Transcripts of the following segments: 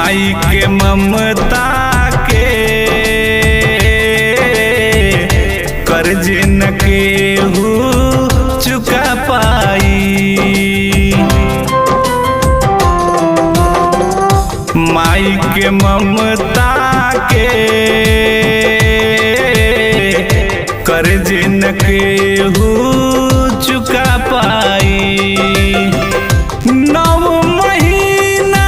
माई के ममता के कर्ज न केहू चुका पाई। माई के ममता के कर्ज न केहू चुका पाई। 9 महीना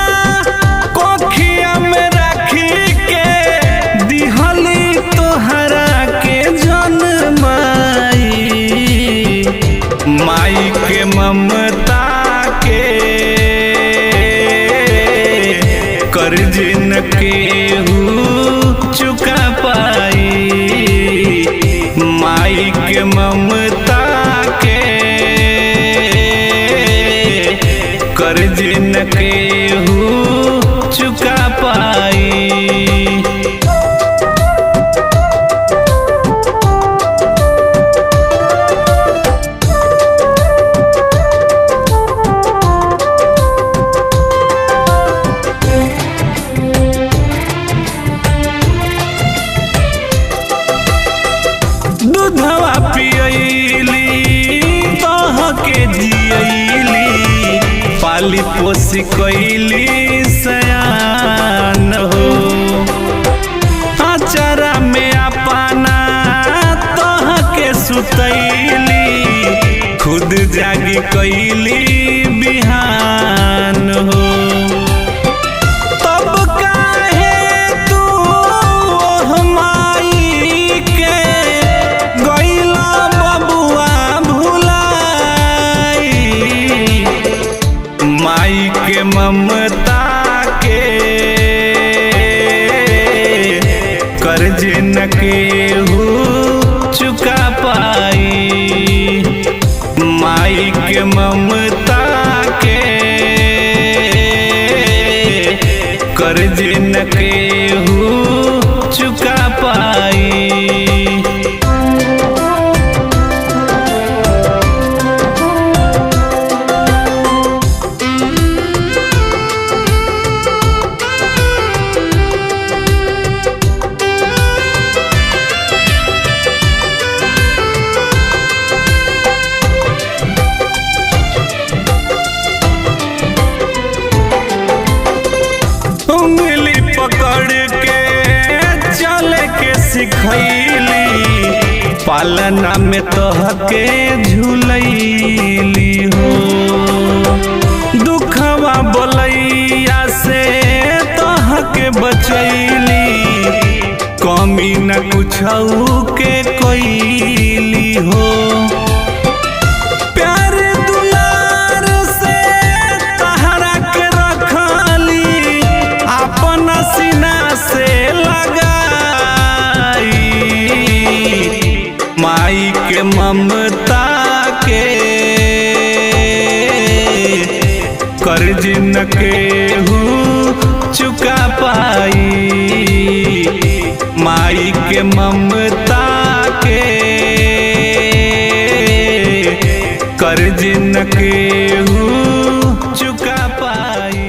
कोखिया में रखी के दिहली तोहरा के जन्माई। माई के ममता के कर्ज न केहू चुका पाई। माई के ममता के कर्ज न केहू चुका पाई। दूधवा पियली तोह के जियली पाली पोसी कैली सयान हो। अचारा में अपना तोह के सुतैली खुद जागी कैली बिहान हो। माई के ममता के कर्ज न केहू चुका पाई। माई के ममता के कर्ज न केहू चुका पाई। उंगली पकड़ के चले के सिखैली पालना में तोहके झूलैली हो। दुखवा बोलैया से तोहके बचैली कमी न कुछऊ के कैली हो। माई के ममता के कर्ज न केहू चुका पाई। माई के ममता के कर्ज न केहू चुका पाई।